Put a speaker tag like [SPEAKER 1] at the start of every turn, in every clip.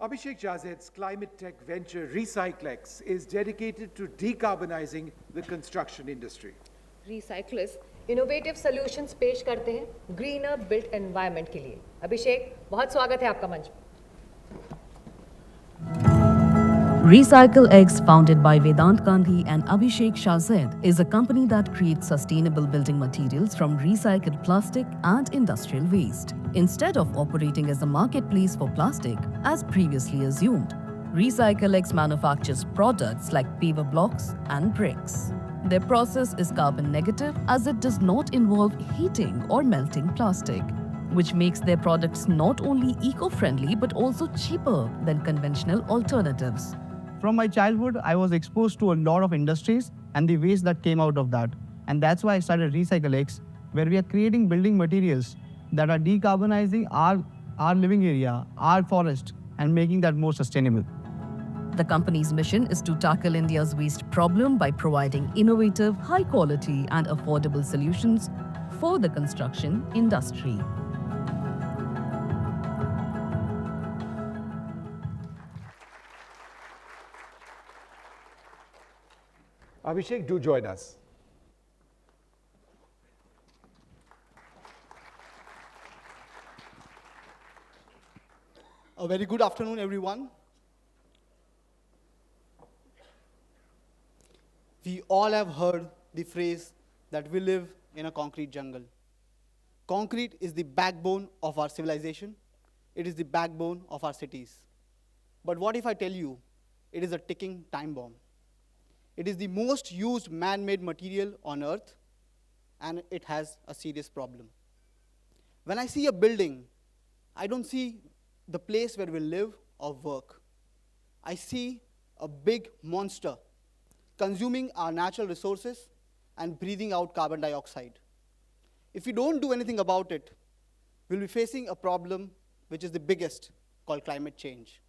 [SPEAKER 1] Abhishek Chhazed's climate tech venture RecycleX is dedicated to decarbonizing the construction industry.
[SPEAKER 2] Recyclers innovative solutions पेश करते हैं greener built environment के लिए। अभिषेक, बहुत स्वागत है आपका मंच पर।
[SPEAKER 3] RecycleX, founded by Vedant Gandhi and Abhishek Chhazed, is a company that creates sustainable building materials from recycled plastic and industrial waste. Instead of operating as a marketplace for plastic, as previously assumed, RecycleX manufactures products like paver blocks and bricks. Their process is carbon negative as it does not involve heating or melting plastic, which makes their products not only eco-friendly but also cheaper than conventional alternatives.
[SPEAKER 4] From my childhood, I was exposed to a lot of industries and the waste that came out of that. And that's why I started RecycleX, where we are creating building materials that are decarbonizing our living area, our forest, and making that more sustainable.
[SPEAKER 3] The company's mission is to tackle India's waste problem by providing innovative, high-quality and affordable solutions for the construction industry.
[SPEAKER 1] Abhishek, do join us.
[SPEAKER 5] A very good afternoon, everyone. We all have heard the phrase that we live in a concrete jungle. Concrete is the backbone of our civilization. It is the backbone of our cities. But what if I tell you it is a ticking time bomb? It is the most used man-made material on Earth, and it has a serious problem. When I see a building, I don't see the place where we live or work. I see a big monster consuming our natural resources and breathing out carbon dioxide. If we don't do anything about it, we'll be facing a problem which is the biggest, called climate change.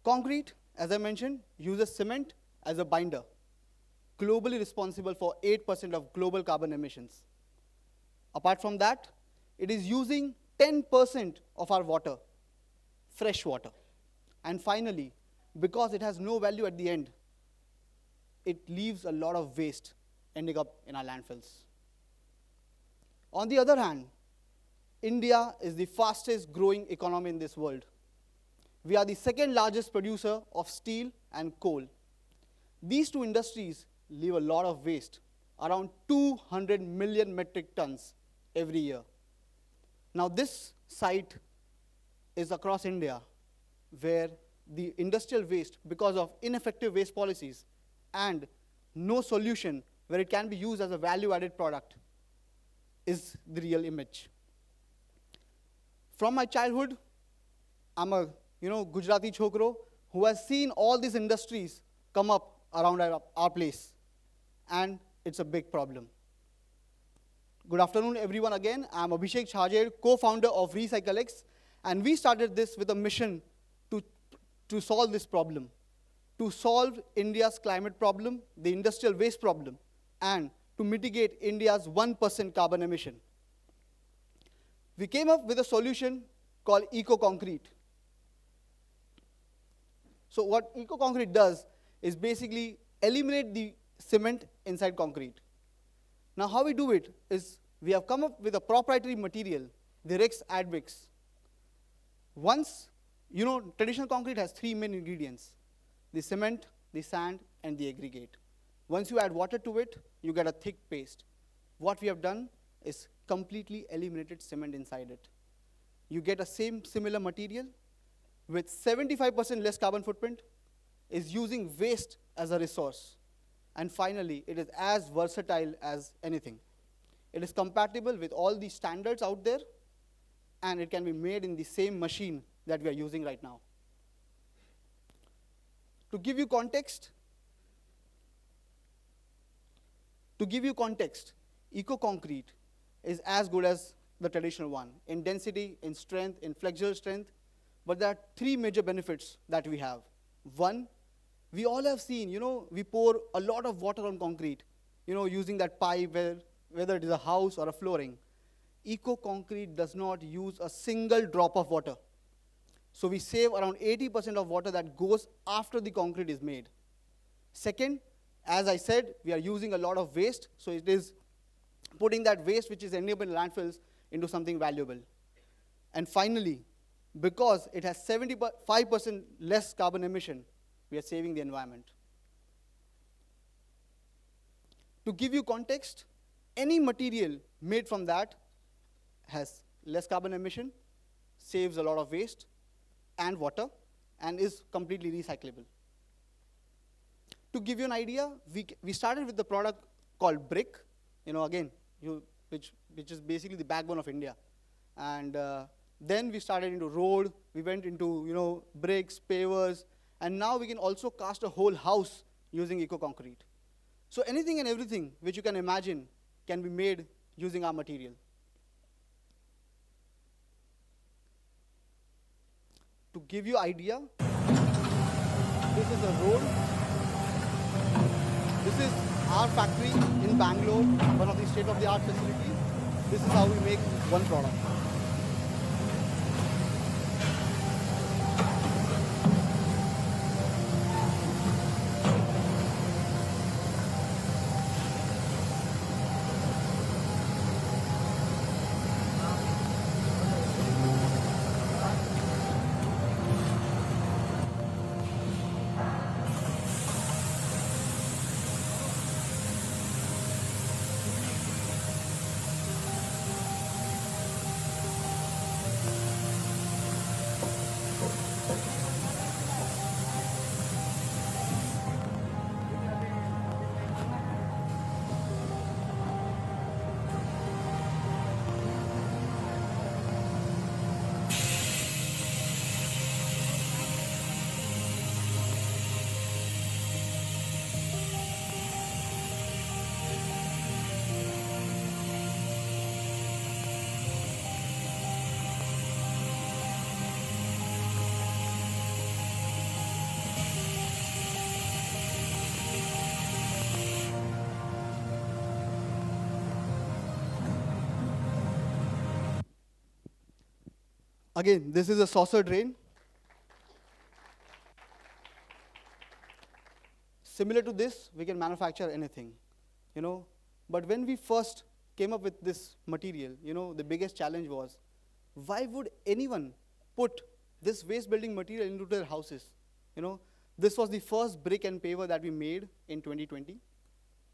[SPEAKER 5] Concrete, as I mentioned, uses cement as a binder, globally responsible for 8% of global carbon emissions. Apart from that, it is using 10% of our water, fresh water. And finally, because it has no value at the end, it leaves a lot of waste ending up in our landfills. On the other hand, India is the fastest growing economy in this world. We are the second largest producer of steel and coal. These two industries leave a lot of waste, around 200 million metric tons every year. Now this site is across India, where the industrial waste, because of ineffective waste policies and no solution where it can be used as a value-added product, is the real image. From my childhood, I'm a Gujarati chokro who has seen all these industries come up around our place, and it's a big problem. Good afternoon, everyone again. I'm Abhishek Chhazed, co-founder of RecycleX, and we started this with a mission to solve this problem, to solve India's climate problem, the industrial waste problem, and to mitigate India's 1% carbon emission. We came up with a solution called eco-concrete. So what eco-concrete does is basically eliminate the cement inside concrete. Now how we do it is we have come up with a proprietary material, the Rex Admix. Once, traditional concrete has three main ingredients: the cement, the sand, and the aggregate. Once you add water to it, you get a thick paste. What we have done is completely eliminated cement inside it. You get a similar material with 75% less carbon footprint, is using waste as a resource. And finally, it is as versatile as anything. It is compatible with all the standards out there, and it can be made in the same machine that we are using right now. To give you context, eco-concrete is as good as the traditional one in density, in strength, in flexural strength. But there are three major benefits that we have. One, we all have seen, we pour a lot of water on concrete, using that pipe where whether it is a house or a flooring, eco-concrete does not use a single drop of water. So we save around 80% of water that goes after the concrete is made. Second, as I said, we are using a lot of waste, so it is putting that waste which is ending up in landfills into something valuable. And finally, because it has 75% less carbon emission, we are saving the environment. To give you context, any material made from that has less carbon emission, saves a lot of waste and water, and is completely recyclable. To give you an idea, we started with the product called brick, again, which is basically the backbone of India. And then we started into road, we went into bricks, pavers, and now we can also cast a whole house using eco-concrete. So anything and everything which you can imagine can be made using our material. To give you idea, this is a road. This is our factory in Bangalore, one of the state-of-the-art facilities. This is how we make one product. Again, this is a saucer drain. Similar to this, we can manufacture anything, But when we first came up with this material, the biggest challenge was, why would anyone put this waste building material into their houses? This was the first brick and paver that we made in 2020.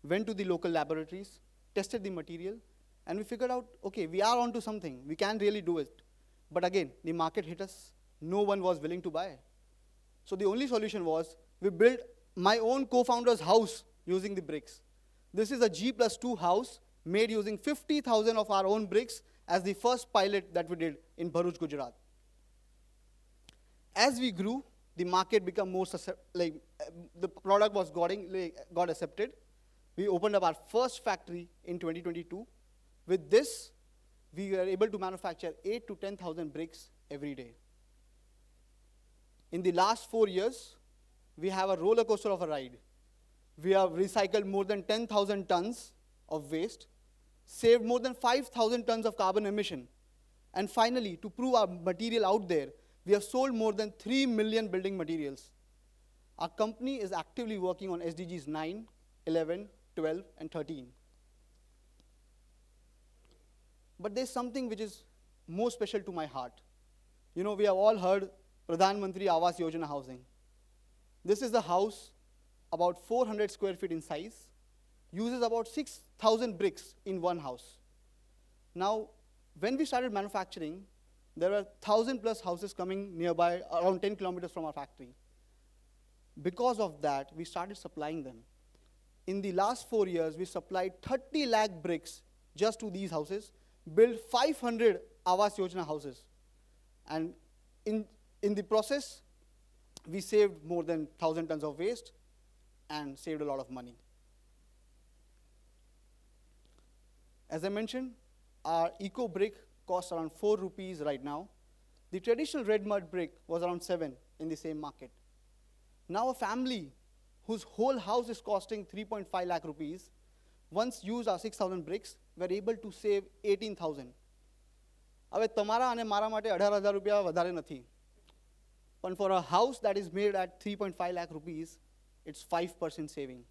[SPEAKER 5] Went to the local laboratories, tested the material, and we figured out, okay, we are onto something. We can really do it. But again, the market hit us. No one was willing to buy. So the only solution was, we built my own co-founder's house using the bricks. This is a G+2 house made using 50,000 of our own bricks as the first pilot that we did in Bharuch, Gujarat. As we grew, the market became more, the product was got accepted. We opened up our first factory in 2022. With this, we were able to manufacture 8,000 to 10,000 bricks every day. In the last 4 years, we have a roller coaster of a ride. We have recycled more than 10,000 tons of waste, saved more than 5,000 tons of carbon emission. And finally, to prove our material out there, we have sold more than 3 million building materials. Our company is actively working on SDGs 9, 11, 12, and 13. But there's something which is more special to my heart. We have all heard Pradhan Mantri Awas Yojana housing. This is the house, about 400 square feet in size, uses about 6,000 bricks in one house. Now, when we started manufacturing, there were 1,000 plus houses coming nearby, around 10 kilometers from our factory. Because of that, we started supplying them. In the last 4 years, we supplied 30 lakh bricks just to these houses, built 500 Awas Yojana houses. And in the process, we saved more than 1,000 tons of waste and saved a lot of money. As I mentioned, our eco brick costs around 4 rupees right now. The traditional red mud brick was around 7 in the same market. Now a family whose whole house is costing 3.5 lakh rupees once used our 6,000 bricks, we're able to save 18,000. હવે તમારા અને મારા માટે 18,000 રૂપિયા વધારે નથી. પણ for a house that is made at 3.5 lakh rupees, it's 5% saving.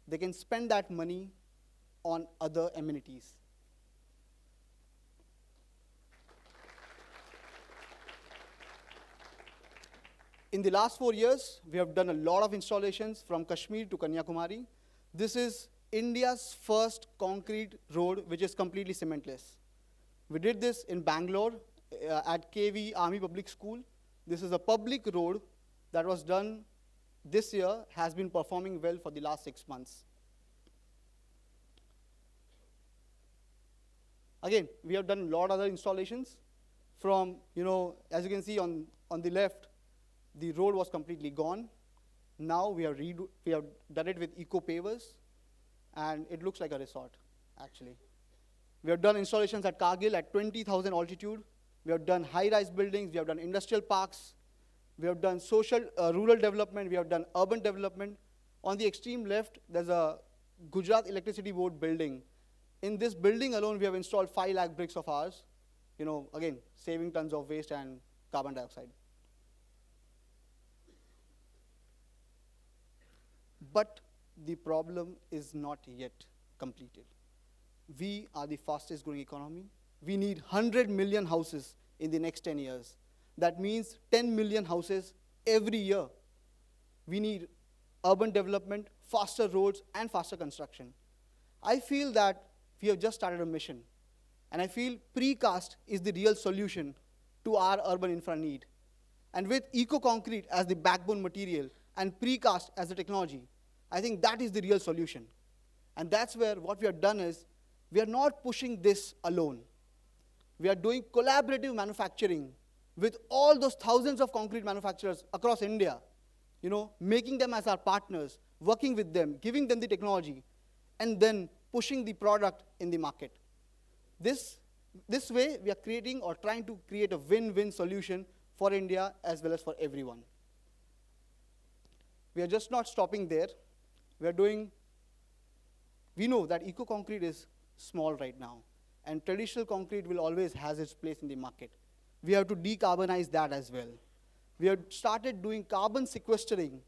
[SPEAKER 5] They can spend that money on other amenities. In the last 4 years, we have done a lot of installations from Kashmir to Kanyakumari. This is India's first concrete road which is completely cementless. We did this in Bangalore at KV Army Public School. This is a public road that was done this year, has been performing well for the last 6 months. Again, we have done a lot of other installations from, as you can see on the left, the road was completely gone. Now we have done it with eco pavers, and it looks like a resort, actually. We have done installations at Kargil at 20,000 altitude. We have done high-rise buildings. We have done industrial parks. We have done rural development. We have done urban development. On the extreme left, there's a Gujarat Electricity Board building. In this building alone, we have installed 5 lakh bricks of ours. Again, saving tons of waste and carbon dioxide. But the problem is not yet completed. We are the fastest growing economy. We need 100 million houses in the next 10 years. That means 10 million houses every year. We need urban development, faster roads, and faster construction. I feel that we have just started a mission. And I feel precast is the real solution to our urban infra need. And with eco-concrete as the backbone material and precast as the technology, I think that is the real solution. And that's where what we have done is, we are not pushing this alone. We are doing collaborative manufacturing with all those thousands of concrete manufacturers across India, making them as our partners, working with them, giving them the technology, and then pushing the product in the market. This way, we are creating or trying to create a win-win solution for India as well as for everyone. We are just not stopping there. We know that eco-concrete is small right now, and traditional concrete will always has its place in the market. We have to decarbonize that as well. We have started doing carbon sequestering,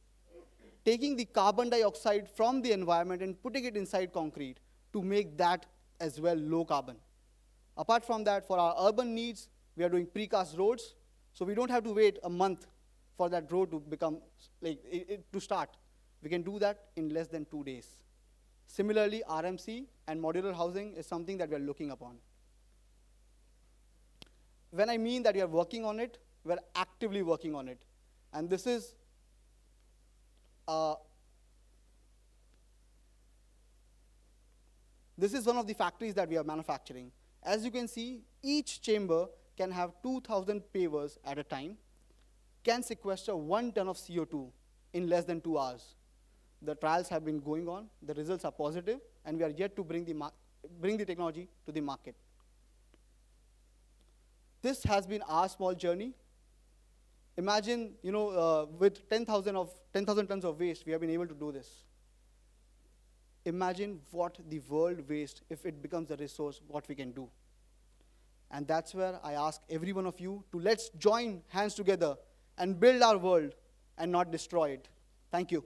[SPEAKER 5] taking the carbon dioxide from the environment and putting it inside concrete to make that as well low carbon. Apart from that, for our urban needs, we are doing precast roads, so we don't have to wait a month for that road to become, to start. We can do that in less than 2 days. Similarly, RMC and modular housing is something that we are looking upon. When I mean that we are working on it, we're actively working on it. And this is one of the factories that we are manufacturing. As you can see, each chamber can have 2,000 pavers at a time, can sequester 1 ton of CO2 in less than 2 hours. The trials have been going on, the results are positive, and we are yet to bring the technology to the market. This has been our small journey. Imagine, with 10,000 tons of waste, we have been able to do this. Imagine what the world wastes if it becomes a resource, what we can do. And that's where I ask every one of you to let's join hands together and build our world and not destroy it. Thank you.